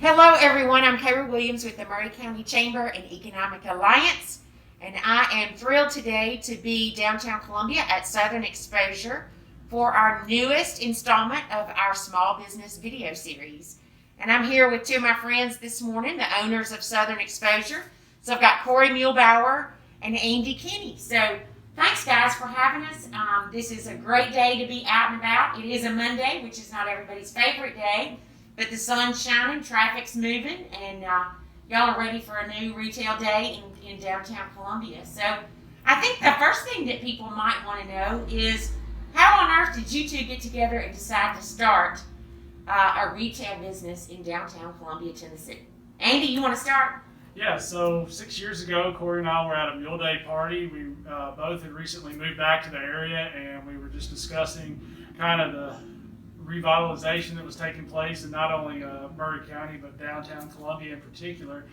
Hello, everyone. I'm Cory Williams with the Maury County Chamber and Economic Alliance, and I am thrilled today to be downtown Columbia at Southern Exposure for our newest installment of our small business video series. And I'm here with two of my friends this morning, the owners of Southern Exposure. So I've got Cory Muehlbauer and Andy Kinney. So thanks, guys, for having us. This is a great day to be out and about. It is a Monday, which is not everybody's favorite day. But the sun's shining, traffic's moving, and y'all are ready for a new retail day in downtown Columbia. So I think the first thing that people might want to know is, how on earth did you two get together and decide to start a retail business in downtown Columbia, Tennessee? Andy, you want to start? Yeah, so 6 years ago, Cory and I were at a Mule Day party. We both had recently moved back to the area, and we were just discussing kind of the revitalization that was taking place in not only Maury County, but downtown Columbia in particular.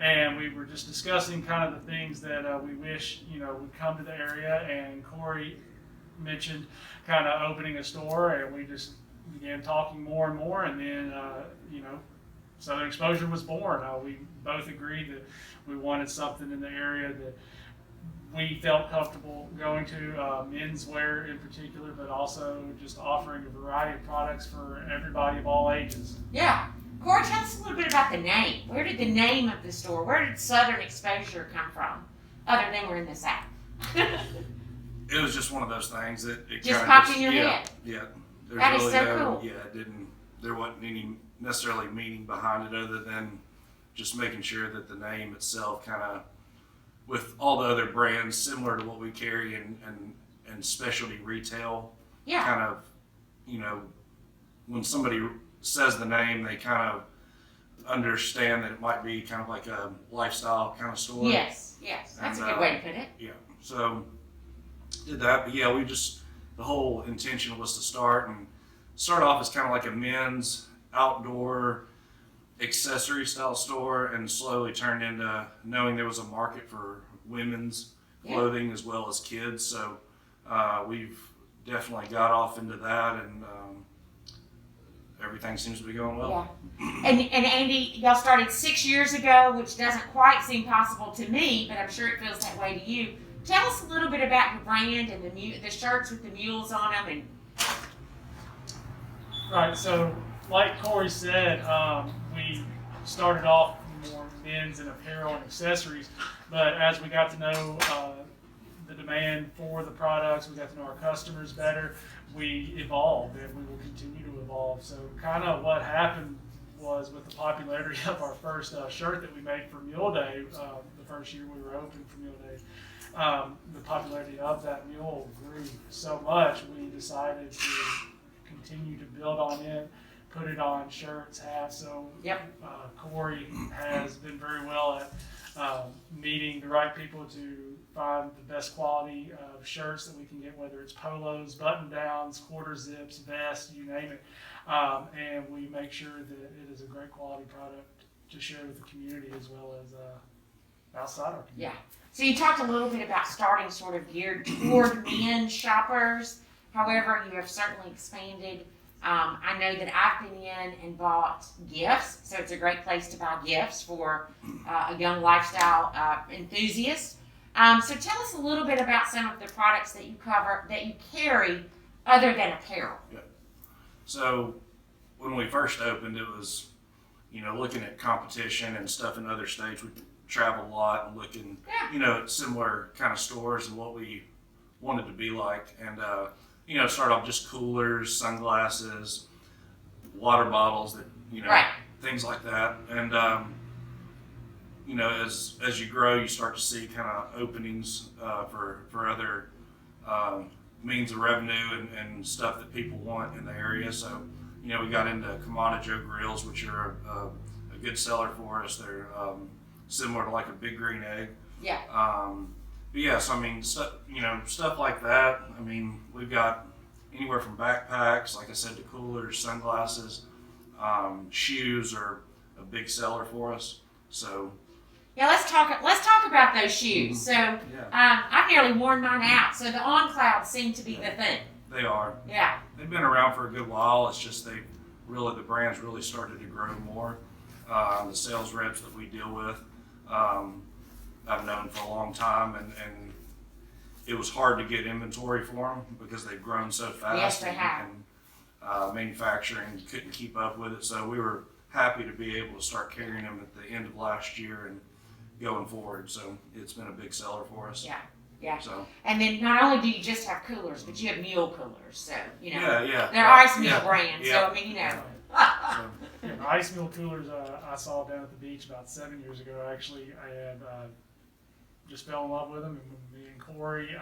And we were just discussing kind of the things that we wish, would come to the area. And Cory mentioned kind of opening a store, and we just began talking more and more. And then, Southern Exposure was born. We both agreed that we wanted something in the area that we felt comfortable going to, menswear in particular, but also just offering a variety of products for everybody of all ages. Yeah. Cory, tell us a little bit about the name. Where did the name of the store, where did Southern Exposure come from, other than we're in the South? It was just one of those things that it Just kind popped of in your head. Yeah, there's That is really so no, cool. Yeah, there wasn't any necessarily meaning behind it other than just making sure that the name itself kind of, with all the other brands similar to what we carry and specialty retail, Yeah. kind of, when somebody says the name, they kind of understand that it might be kind of like a lifestyle kind of store. Yes. That's a good way to put it. Yeah, so did that, but yeah, the whole intention was to start off as kind of like a men's outdoor accessory style store, and slowly turned into knowing there was a market for women's clothing as well as kids. So we've definitely got off into that, and everything seems to be going well. Yeah. And Andy, y'all started 6 years ago, which doesn't quite seem possible to me, but I'm sure it feels that way to you. Tell us a little bit about your brand and the shirts with the mules on them. And Right, so like Cory said, we started off more men's and apparel and accessories, but as we got to know the demand for the products, we got to know our customers better, we evolved, and we will continue to evolve. So kind of what happened was, with the popularity of our first shirt that we made for Mule Day, the first year we were open for Mule Day, the popularity of that mule grew so much, we decided to continue to build on it, put it on shirts, hats. So Cory has been very well at meeting the right people to find the best quality of shirts that we can get, whether it's polos, button downs, quarter zips, vests, you name it. And we make sure that it is a great quality product to share with the community as well as outside our community. yeah. So you talked a little bit about starting sort of geared toward men shoppers. However, you have certainly expanded. I know that I've been in and bought gifts, so it's a great place to buy gifts for a young lifestyle enthusiast. So tell us a little bit about some of the products that you carry other than apparel. Yeah. So when we first opened, it was, looking at competition and stuff in other states. We traveled a lot and looking, at similar kind of stores and what we wanted to be like. And, start off just coolers, sunglasses, water bottles, that, things like that. And, as you grow, you start to see kind of openings for other means of revenue and stuff that people want in the area. So, we got into Kamado grills, which are a good seller for us. They're similar to like a big green egg. Yeah. But yeah, so I mean, stuff like that. I mean, we've got anywhere from backpacks, like I said, to coolers, sunglasses, shoes are a big seller for us. So Yeah, let's talk about those shoes. So I've nearly worn mine out. So the On Clouds seem to be the thing. They are. Yeah. They've been around for a good while. It's just the brand's really started to grow more. The sales reps that we deal with, I've known for a long time, and it was hard to get inventory for them because they've grown so fast. Yes, they have. And manufacturing couldn't keep up with it, so we were happy to be able to start carrying them at the end of last year and going forward. So it's been a big seller for us. Yeah. Yeah. So. And then not only do you just have coolers, but you have mule coolers. So, you know, Yeah. they're ice mule Yeah. brand. Yeah. So, I mean, you know. So, Yeah, the ice mule coolers I saw down at the beach about 7 years ago, actually, and just fell in love with them. And when me and Cory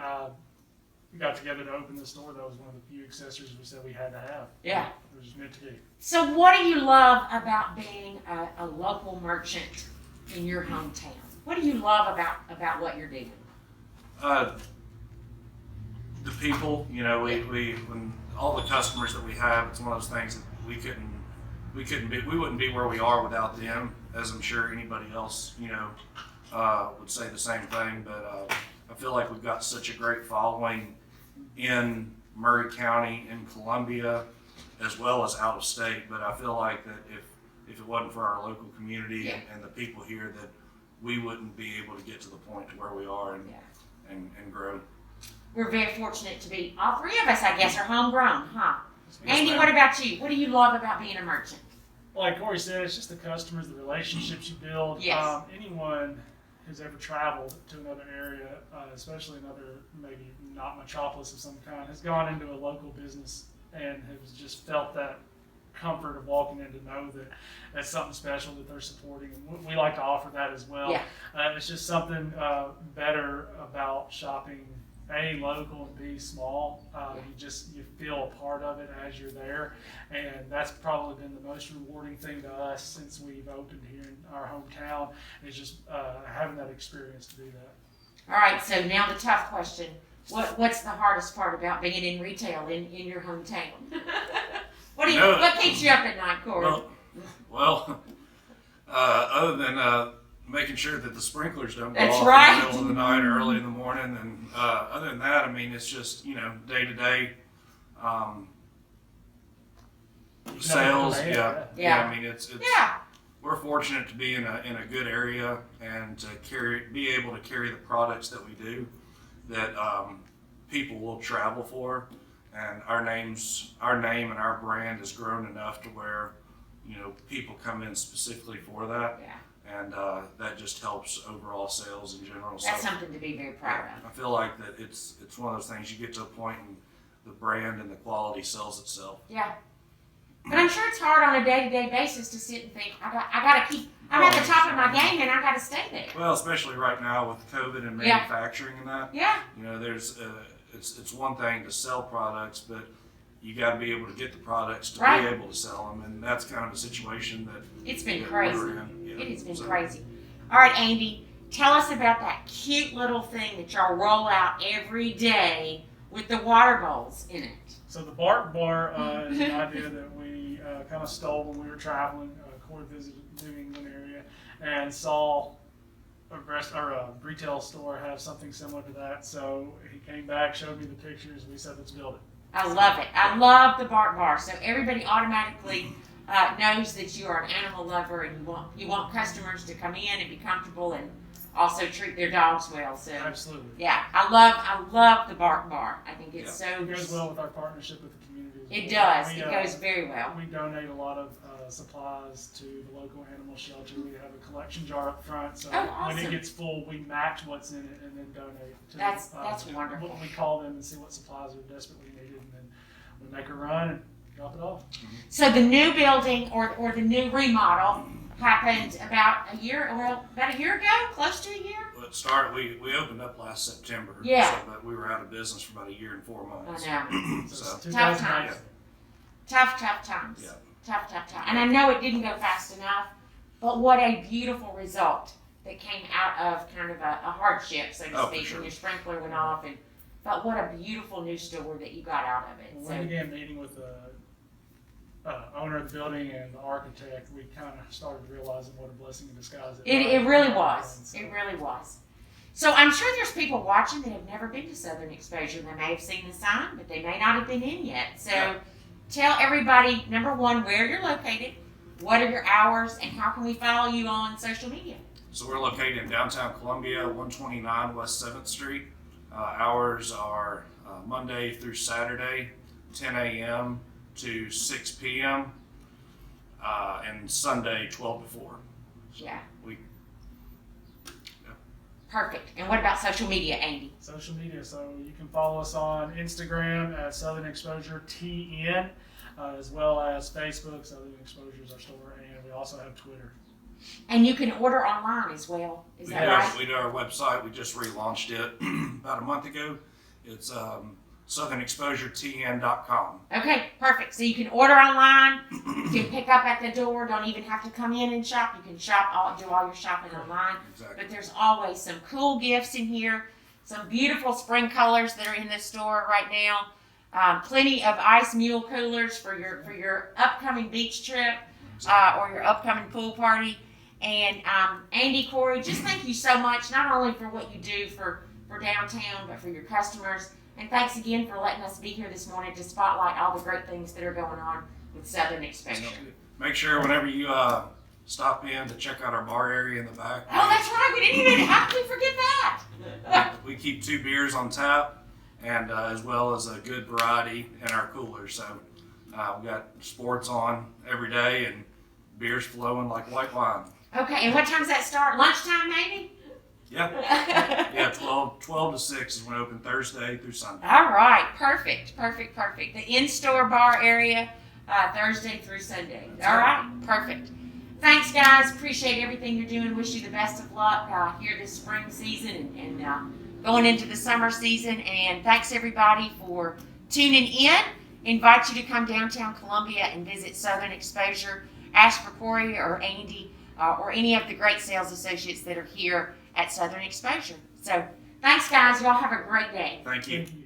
we got together to open the store, that was one of the few accessories we said we had to have. Yeah. It was meant to be. So, what do you love about being a local merchant in your hometown? What do you love about what you're doing? The people, you know, we when all the customers that we have, it's one of those things that we wouldn't be where we are without them, as I'm sure anybody else, you know, would say the same thing. But I feel like we've got such a great following in Maury County, in Columbia, as well as out of state. But I feel like that if it wasn't for our local community and the people here, that we wouldn't be able to get to the point to where we are and grow. We're very fortunate to be, all three of us, I guess, are homegrown, huh? Yes, Andy, ma'am. what about you? What do you love about being a merchant? Like Cory said, it's just the customers, the relationships you build. Yes. Anyone who's ever traveled to another area, especially another maybe not metropolis of some kind, has gone into a local business and has just felt that comfort of walking in to know that that's something special that they're supporting. And we like to offer that as well. Yeah. It's just something better about shopping A, local, and B, small. You feel a part of it as you're there, and that's probably been the most rewarding thing to us since we've opened here in our hometown, is just having that experience to do that. All right, so now the tough question. What's the hardest part about being in retail in your hometown? What keeps you up at night, Cory? Well, other than making sure that the sprinklers don't go That's off right. in the middle of the night or early in the morning, and other than that, I mean, it's just, you know, day to day sales. Yeah. I mean, it's we're fortunate to be in a good area and to be able to carry the products that we do that people will travel for, and our name and our brand has grown enough to where, you know, people come in specifically for that. Yeah. And that just helps overall sales in general. That's so, something to be very proud of. I feel like that it's one of those things, you get to a point and the brand and the quality sells itself. Yeah. But I'm sure it's hard on a day-to-day basis to sit and think, I'm at the top of my game and I got to stay there. Well, especially right now with COVID and manufacturing and that. Yeah. You know, there's it's one thing to sell products, but you got to be able to get the products to be able to sell them, and that's kind of a situation that it's been that crazy. we're in. Yeah. It has been crazy. All right, Andy, tell us about that cute little thing that y'all roll out every day with the water bowls in it. So the Bark Bar is an idea that we kind of stole when we were traveling. Cory visited the New England area and saw a retail store have something similar to that. So he came back, showed me the pictures, and we said, let's build it. I love it. I love the Bark Bar. So everybody automatically knows that you are an animal lover and you want customers to come in and be comfortable and also treat their dogs well. So Absolutely. yeah, I love the Bark Bar. I think it's so. It goes well with our partnership with the community. It does. It goes very well. We donate a lot of supplies to the local animal shelter. We have a collection jar up front, so awesome. when it gets full, we match what's in it and then donate to That's wonderful. We call them and see what supplies are desperately needed, and then we make a run and drop it off. So the new building or the new remodel happened about a year ago, close to a year. Well, it started. We opened up last September. Yeah. So, but we were out of business for about a year and 4 months. I know. So So, Tough 2009. times. Tough times. Yeah. Tough time. And I know it didn't go fast enough, but what a beautiful result that came out of kind of a hardship, so to Oh, speak, for sure. when your sprinkler went off. But what a beautiful new store that you got out of it. When So, we began meeting with the owner of the building and the architect, we kind of started realizing what a blessing in disguise it really was. And so- It really was. So I'm sure there's people watching that have never been to Southern Exposure. They may have seen the sign, but they may not have been in yet. So tell everybody, number one, where you're located, What are your hours, and how can we follow you on social media? So we're located in downtown Columbia, 129 West 7th Street. Hours are Monday through Saturday, 10 a.m. to 6 p.m. And Sunday, 12 to 4. Yeah. We Perfect. And what about social media, Andy? Social media, so you can follow us on Instagram at Southern Exposure TN, as well as Facebook. Southern Exposure is our store, and we also have Twitter. And you can order online as well. Is that right? We do our website. We just relaunched it about a month ago. It's southernexposuretn.com. Okay, perfect. So you can order online. You can pick up at the door. Don't even have to come in and shop. You can do all your shopping online. Exactly. But there's always some cool gifts in here. Some beautiful spring colors that are in the store right now. Plenty of ice mule coolers for your upcoming beach trip or your upcoming pool party. And Andy, Cory, just thank you so much, not only for what you do for downtown, but for your customers. And thanks again for letting us be here this morning to spotlight all the great things that are going on with Southern Exposure. Make sure whenever you stop in to check out our bar area in the back. Oh, that's right. We didn't even, how could we forget that? We keep 2 beers on tap, and as well as a good variety in our coolers. So we got sports on every day and beers flowing like white wine. Okay, and what time does that start? Lunchtime, maybe? Yeah. Yeah, 12 to 6 is when we open Thursday through Sunday. All right, perfect. The in-store bar area, Thursday through Sunday. All right, perfect. Thanks, guys. Appreciate everything you're doing. Wish you the best of luck here this spring season and going into the summer season. And thanks, everybody, for tuning in. Invite you to come downtown Columbia and visit Southern Exposure. Ask for Cory or Andy or any of the great sales associates that are here at Southern Exposure. So thanks, guys. Y'all have a great day. Thank you. Thank you.